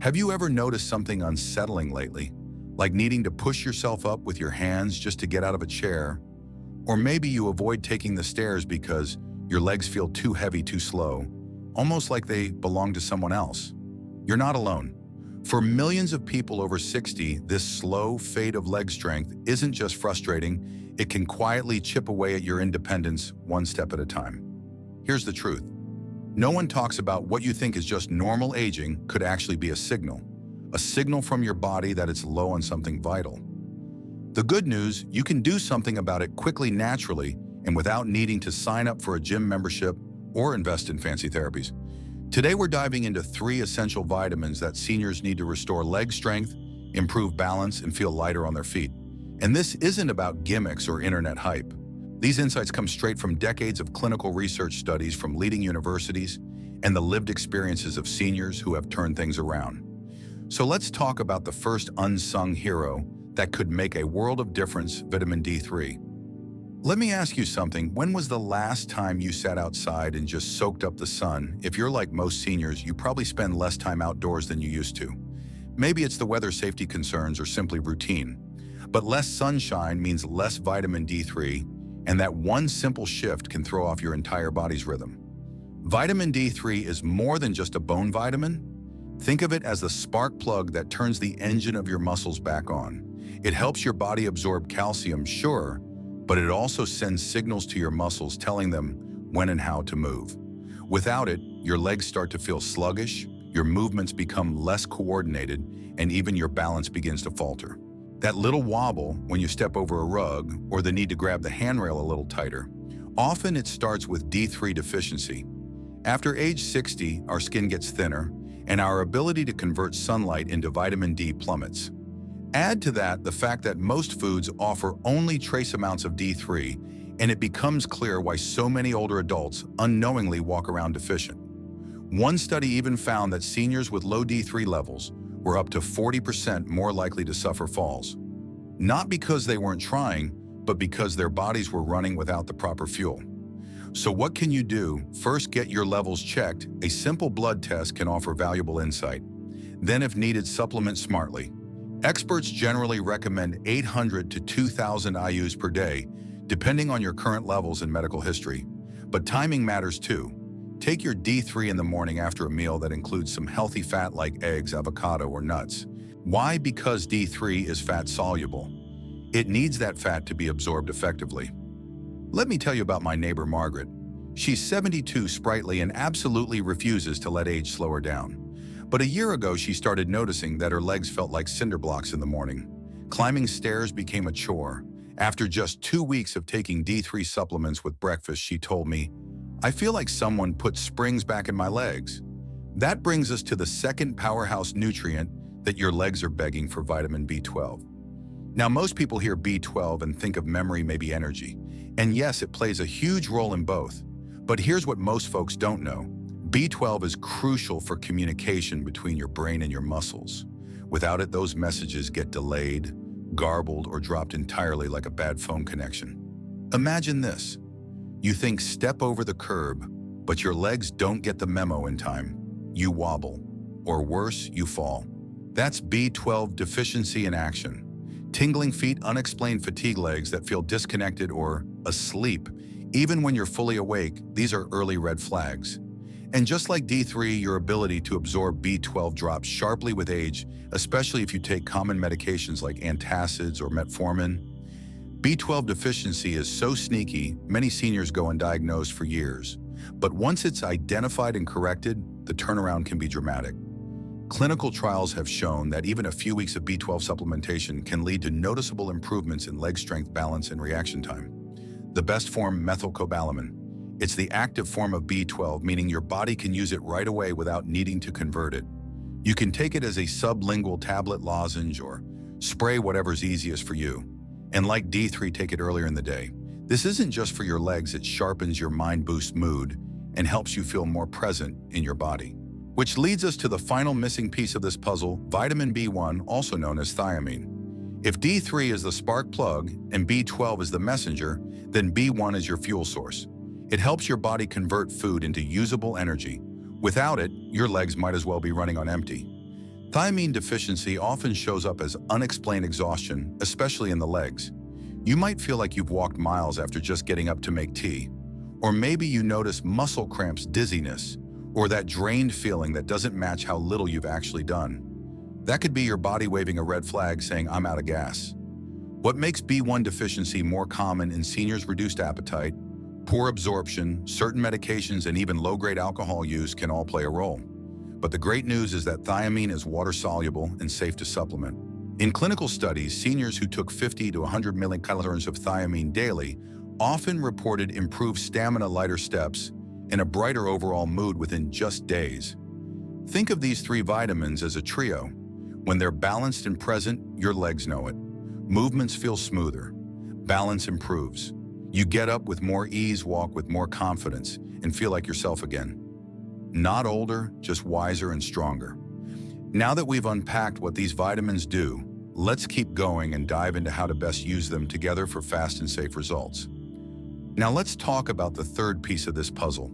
Have you ever noticed something unsettling lately? Like needing to push yourself up with your hands just to get out of a chair? Or maybe you avoid taking the stairs because your legs feel too heavy too slow, almost like they belong to someone else. You're not alone. For millions of people over 60, this slow fade of leg strength isn't just frustrating, it can quietly chip away at your independence one step at a time. Here's the truth. No one talks about what you think is just normal aging could actually be a signal from your body that it's low on something vital. The good news, you can do something about it quickly, naturally, and without needing to sign up for a gym membership or invest in fancy therapies. Today, we're diving into 3 essential vitamins that seniors need to restore leg strength, improve balance, and feel lighter on their feet. And this isn't about gimmicks or internet hype. These insights come straight from decades of clinical research studies from leading universities and the lived experiences of seniors who have turned things around. So let's talk about the first unsung hero that could make a world of difference, vitamin D3. Let me ask you something. When was the last time you sat outside and just soaked up the sun? If you're like most seniors, you probably spend less time outdoors than you used to. Maybe it's the weather, safety concerns, or simply routine. But less sunshine means less vitamin D3, and that one simple shift can throw off your entire body's rhythm. Vitamin D3 is more than just a bone vitamin. Think of it as the spark plug that turns the engine of your muscles back on. It helps your body absorb calcium, sure, but it also sends signals to your muscles telling them when and how to move. Without it, your legs start to feel sluggish, your movements become less coordinated, and even your balance begins to falter. That little wobble when you step over a rug or the need to grab the handrail a little tighter, often it starts with D3 deficiency. After age 60, our skin gets thinner, and our ability to convert sunlight into vitamin D plummets. Add to that the fact that most foods offer only trace amounts of D3, and it becomes clear why so many older adults unknowingly walk around deficient. One study even found that seniors with low D3 levels were up to 40% more likely to suffer falls. Not because they weren't trying, but because their bodies were running without the proper fuel. So what can you do? First, get your levels checked. A simple blood test can offer valuable insight. Then, if needed, supplement smartly. Experts generally recommend 800 to 2,000 IUs per day, depending on your current levels and medical history. But timing matters too. Take your D3 in the morning after a meal that includes some healthy fat like eggs, avocado, or nuts. Why? Because D3 is fat soluble. It needs that fat to be absorbed effectively. Let me tell you about my neighbor Margaret. She's 72, sprightly, and absolutely refuses to let age slow her down. But a year ago, she started noticing that her legs felt like cinder blocks in the morning. Climbing stairs became a chore. After just 2 weeks of taking D3 supplements with breakfast, she told me, "I feel like someone put springs back in my legs." That brings us to the second powerhouse nutrient that your legs are begging for, vitamin B12. Now, most people hear B12 and think of memory, maybe energy. And yes, it plays a huge role in both. But here's what most folks don't know. B12 is crucial for communication between your brain and your muscles. Without it, those messages get delayed, garbled, or dropped entirely like a bad phone connection. Imagine this. You think step over the curb, but your legs don't get the memo in time. You wobble, or worse, you fall. That's B12 deficiency in action. Tingling feet, unexplained fatigue, legs that feel disconnected or asleep. Even when you're fully awake, these are early red flags. And just like D3, your ability to absorb B12 drops sharply with age, especially if you take common medications like antacids or metformin. B12 deficiency is so sneaky, many seniors go undiagnosed for years. But once it's identified and corrected, the turnaround can be dramatic. Clinical trials have shown that even a few weeks of B12 supplementation can lead to noticeable improvements in leg strength, balance, and reaction time. The best form, methylcobalamin. It's the active form of B12, meaning your body can use it right away without needing to convert it. You can take it as a sublingual tablet, lozenge, or spray, whatever's easiest for you. And like D3, take it earlier in the day. This isn't just for your legs, it sharpens your mind, boosts mood, and helps you feel more present in your body. Which leads us to the final missing piece of this puzzle, vitamin B1, also known as thiamine. If D3 is the spark plug and B12 is the messenger, then B1 is your fuel source. It helps your body convert food into usable energy. Without it, your legs might as well be running on empty. Thiamine deficiency often shows up as unexplained exhaustion, especially in the legs. You might feel like you've walked miles after just getting up to make tea. Or maybe you notice muscle cramps, dizziness, or that drained feeling that doesn't match how little you've actually done. That could be your body waving a red flag saying, "I'm out of gas." What makes B1 deficiency more common in seniors' reduced appetite, poor absorption, certain medications, and even low-grade alcohol use can all play a role. But the great news is that thiamine is water-soluble and safe to supplement. In clinical studies, seniors who took 50 to 100 millicalories of thiamine daily often reported improved stamina, lighter steps, and a brighter overall mood within just days. Think of these three vitamins as a trio. When they're balanced and present, your legs know it. Movements feel smoother. Balance improves. You get up with more ease, walk with more confidence, and feel like yourself again. Not older, just wiser and stronger. Now that we've unpacked what these vitamins do, let's keep going and dive into how to best use them together for fast and safe results. Now let's talk about the third piece of this puzzle.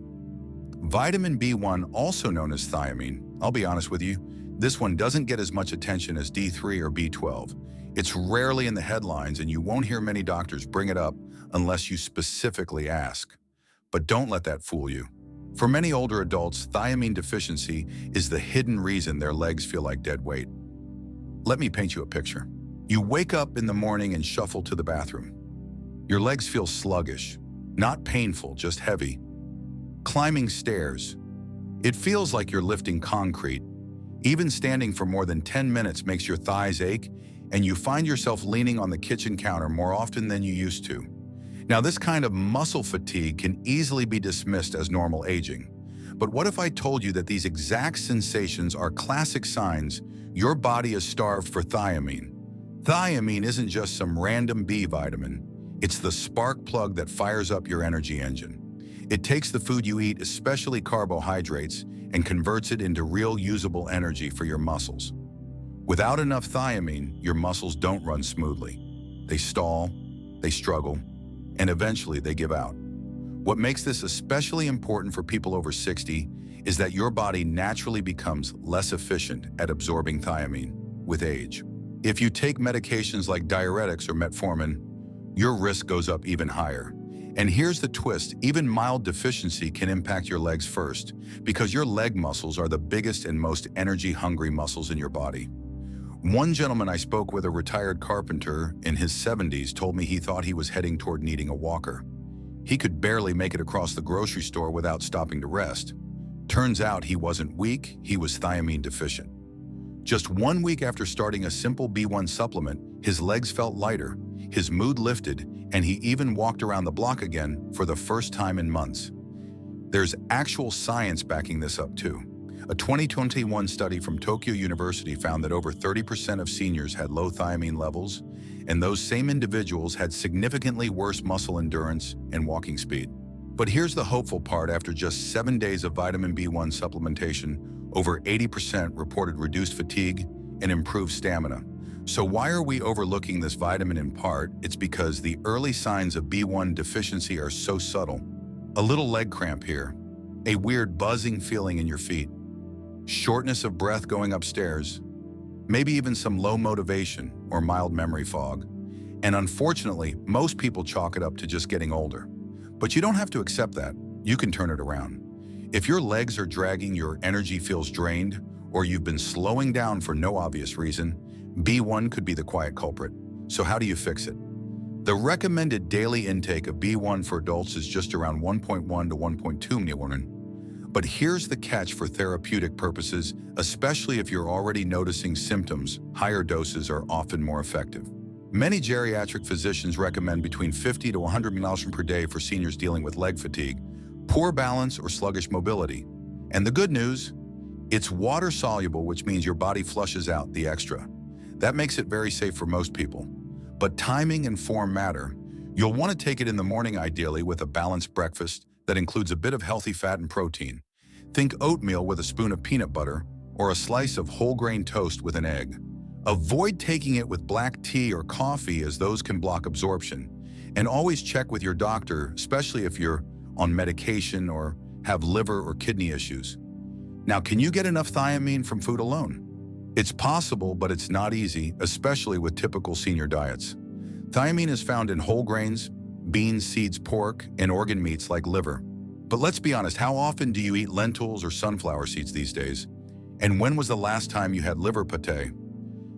Vitamin B1, also known as thiamine. I'll be honest with you, this one doesn't get as much attention as D3 or B12. It's rarely in the headlines, and you won't hear many doctors bring it up unless you specifically ask. But don't let that fool you. For many older adults, thiamine deficiency is the hidden reason their legs feel like dead weight. Let me paint you a picture. You wake up in the morning and shuffle to the bathroom. Your legs feel sluggish, not painful, just heavy. Climbing stairs. It feels like you're lifting concrete. Even standing for more than 10 minutes makes your thighs ache, and you find yourself leaning on the kitchen counter more often than you used to. Now, this kind of muscle fatigue can easily be dismissed as normal aging. But what if I told you that these exact sensations are classic signs your body is starved for thiamine? Thiamine isn't just some random B vitamin. It's the spark plug that fires up your energy engine. It takes the food you eat, especially carbohydrates, and converts it into real usable energy for your muscles. Without enough thiamine, your muscles don't run smoothly. They stall, they struggle, and eventually they give out. What makes this especially important for people over 60 is that your body naturally becomes less efficient at absorbing thiamine with age. If you take medications like diuretics or metformin, your risk goes up even higher. And here's the twist, even mild deficiency can impact your legs first, because your leg muscles are the biggest and most energy-hungry muscles in your body. One gentleman I spoke with, a retired carpenter in his 70s, told me he thought he was heading toward needing a walker. He could barely make it across the grocery store without stopping to rest. Turns out he wasn't weak, he was thiamine deficient. Just 1 week after starting a simple B1 supplement, his legs felt lighter, his mood lifted, and he even walked around the block again for the first time in months. There's actual science backing this up too. A 2021 study from Tokyo University found that over 30% of seniors had low thiamine levels, and those same individuals had significantly worse muscle endurance and walking speed. But here's the hopeful part: after just 7 days of vitamin B1 supplementation, over 80% reported reduced fatigue and improved stamina. So why are we overlooking this vitamin? In part, it's because the early signs of B1 deficiency are so subtle. A little leg cramp here, a weird buzzing feeling in your feet, shortness of breath going upstairs, maybe even some low motivation or mild memory fog. And unfortunately, most people chalk it up to just getting older. But you don't have to accept that. You can turn it around. If your legs are dragging, your energy feels drained, or you've been slowing down for no obvious reason, B1 could be the quiet culprit. So how do you fix it? The recommended daily intake of B1 for adults is just around 1.1 to 1.2 millimolar. But here's the catch: for therapeutic purposes, especially if you're already noticing symptoms, higher doses are often more effective. Many geriatric physicians recommend between 50 to 100 milligrams per day for seniors dealing with leg fatigue, poor balance, or sluggish mobility. And the good news? It's water-soluble, which means your body flushes out the extra. That makes it very safe for most people. But timing and form matter. You'll want to take it in the morning, ideally with a balanced breakfast that includes a bit of healthy fat and protein. Think oatmeal with a spoon of peanut butter, or a slice of whole grain toast with an egg. Avoid taking it with black tea or coffee, as those can block absorption. And always check with your doctor, especially if you're on medication or have liver or kidney issues. Now, can you get enough thiamine from food alone? It's possible, but it's not easy, especially with typical senior diets. Thiamine is found in whole grains, beans, seeds, pork, and organ meats like liver. But let's be honest, how often do you eat lentils or sunflower seeds these days? And when was the last time you had liver pate?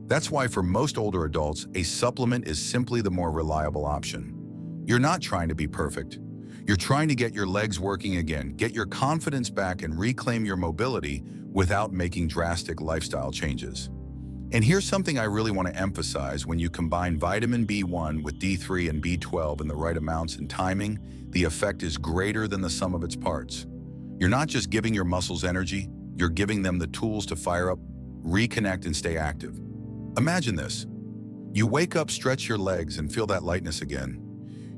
That's why for most older adults, a supplement is simply the more reliable option. You're not trying to be perfect. You're trying to get your legs working again, get your confidence back, and reclaim your mobility without making drastic lifestyle changes. And here's something I really want to emphasize: when you combine vitamin B1 with D3 and B12 in the right amounts and timing, the effect is greater than the sum of its parts. You're not just giving your muscles energy, you're giving them the tools to fire up, reconnect, and stay active. Imagine this. You wake up, stretch your legs, and feel that lightness again.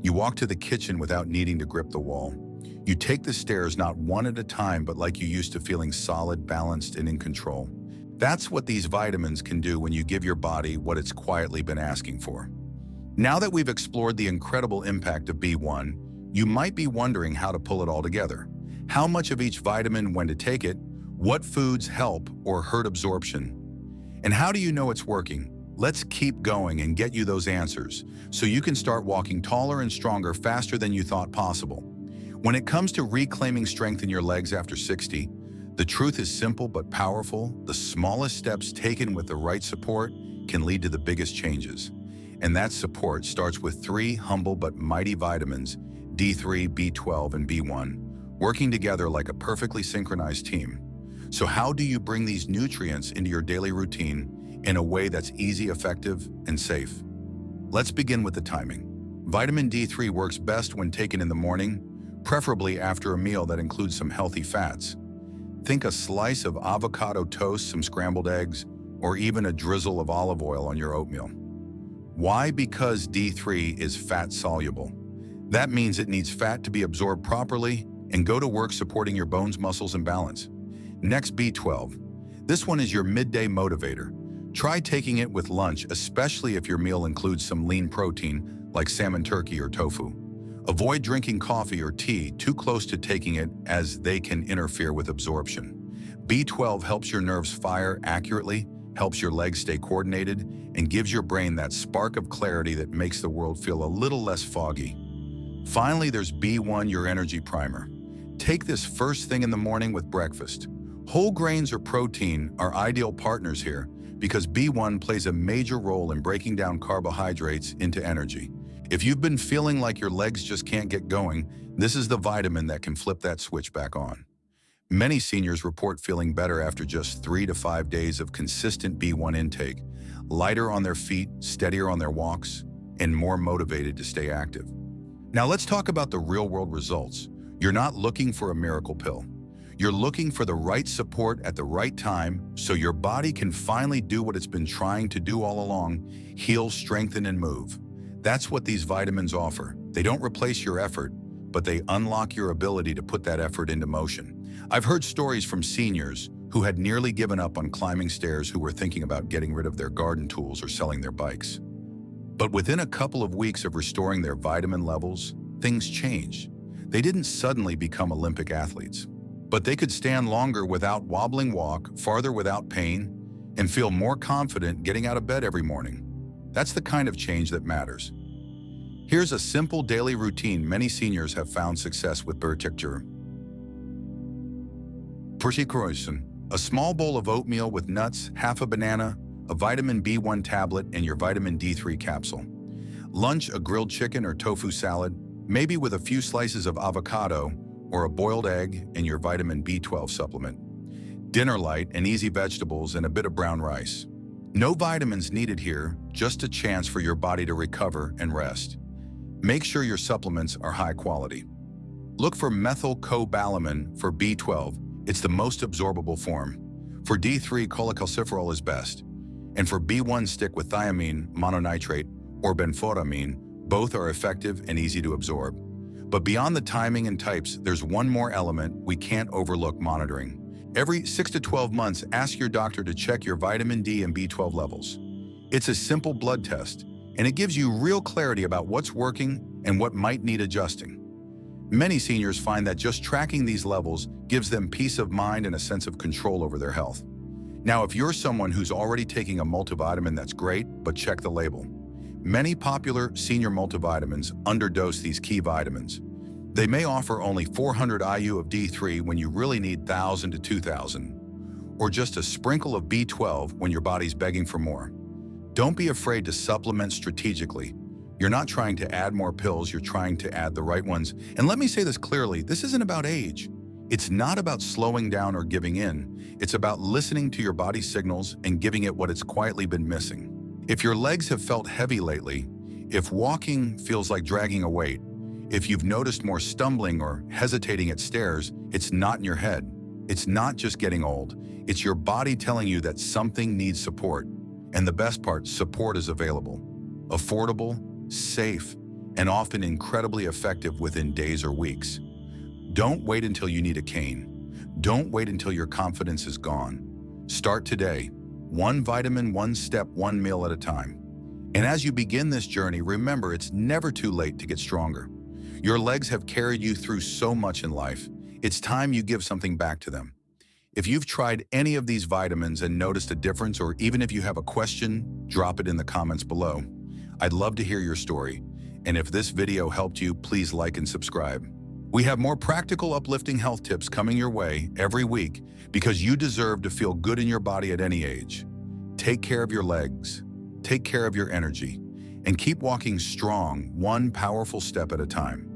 You walk to the kitchen without needing to grip the wall. You take the stairs not one at a time, but like you used to, feeling solid, balanced, and in control. That's what these vitamins can do when you give your body what it's quietly been asking for. Now that we've explored the incredible impact of B1, you might be wondering how to pull it all together. How much of each vitamin, when to take it, what foods help or hurt absorption, and how do you know it's working? Let's keep going and get you those answers so you can start walking taller and stronger faster than you thought possible. When it comes to reclaiming strength in your legs after 60, the truth is simple but powerful. The smallest steps taken with the right support can lead to the biggest changes. And that support starts with 3 humble but mighty vitamins, D3, B12, and B1, working together like a perfectly synchronized team. So how do you bring these nutrients into your daily routine in a way that's easy, effective, and safe? Let's begin with the timing. Vitamin D3 works best when taken in the morning, preferably after a meal that includes some healthy fats. Think a slice of avocado toast, some scrambled eggs, or even a drizzle of olive oil on your oatmeal. Why? Because D3 is fat-soluble. That means it needs fat to be absorbed properly and go to work supporting your bones, muscles, and balance. Next, B12. This one is your midday motivator. Try taking it with lunch, especially if your meal includes some lean protein like salmon, turkey, or tofu. Avoid drinking coffee or tea too close to taking it, as they can interfere with absorption. B12 helps your nerves fire accurately, helps your legs stay coordinated, and gives your brain that spark of clarity that makes the world feel a little less foggy. Finally, there's B1, your energy primer. Take this first thing in the morning with breakfast. Whole grains or protein are ideal partners here because B1 plays a major role in breaking down carbohydrates into energy. If you've been feeling like your legs just can't get going, this is the vitamin that can flip that switch back on. Many seniors report feeling better after just 3 to 5 days of consistent B1 intake, lighter on their feet, steadier on their walks, and more motivated to stay active. Now let's talk about the real-world results. You're not looking for a miracle pill. You're looking for the right support at the right time so your body can finally do what it's been trying to do all along: heal, strengthen, and move. That's what these vitamins offer. They don't replace your effort, but they unlock your ability to put that effort into motion. I've heard stories from seniors who had nearly given up on climbing stairs who were thinking about getting rid of their garden tools or selling their bikes. But within a couple of weeks of restoring their vitamin levels, things changed. They didn't suddenly become Olympic athletes, but they could stand longer without wobbling, walk farther without pain, and feel more confident getting out of bed every morning. That's the kind of change that matters. Here's a simple daily routine many seniors have found success with. A small bowl of oatmeal with nuts, half a banana, a vitamin B1 tablet, and your vitamin D3 capsule. Lunch, a grilled chicken or tofu salad, maybe with a few slices of avocado or a boiled egg and your vitamin B12 supplement. Dinner, light and easy vegetables and a bit of brown rice. No vitamins needed here, just a chance for your body to recover and rest. Make sure your supplements are high quality. Look for methylcobalamin for B12. It's the most absorbable form. For D3, cholecalciferol is best. And for B1, stick with thiamine, mononitrate, or benfotiamine. Both are effective and easy to absorb. But beyond the timing and types, there's one more element we can't overlook: monitoring. Every 6 to 12 months, ask your doctor to check your vitamin D and B12 levels. It's a simple blood test, and it gives you real clarity about what's working and what might need adjusting. Many seniors find that just tracking these levels gives them peace of mind and a sense of control over their health. Now, if you're someone who's already taking a multivitamin, that's great, but check the label. Many popular senior multivitamins underdose these key vitamins. They may offer only 400 IU of D3 when you really need 1,000 to 2,000, or just a sprinkle of B12 when your body's begging for more. Don't be afraid to supplement strategically. You're not trying to add more pills, you're trying to add the right ones. And let me say this clearly, this isn't about age. It's not about slowing down or giving in. It's about listening to your body's signals and giving it what it's quietly been missing. If your legs have felt heavy lately, if walking feels like dragging a weight, if you've noticed more stumbling or hesitating at stairs, it's not in your head. It's not just getting old. It's your body telling you that something needs support. And the best part, support is available. Affordable, safe, and often incredibly effective within days or weeks. Don't wait until you need a cane. Don't wait until your confidence is gone. Start today. One vitamin, one step, one meal at a time. And as you begin this journey, remember it's never too late to get stronger. Your legs have carried you through so much in life. It's time you give something back to them. If you've tried any of these vitamins and noticed a difference, or even if you have a question, drop it in the comments below. I'd love to hear your story. And if this video helped you, please like and subscribe. We have more practical, uplifting health tips coming your way every week because you deserve to feel good in your body at any age. Take care of your legs, take care of your energy, and keep walking strong, one powerful step at a time.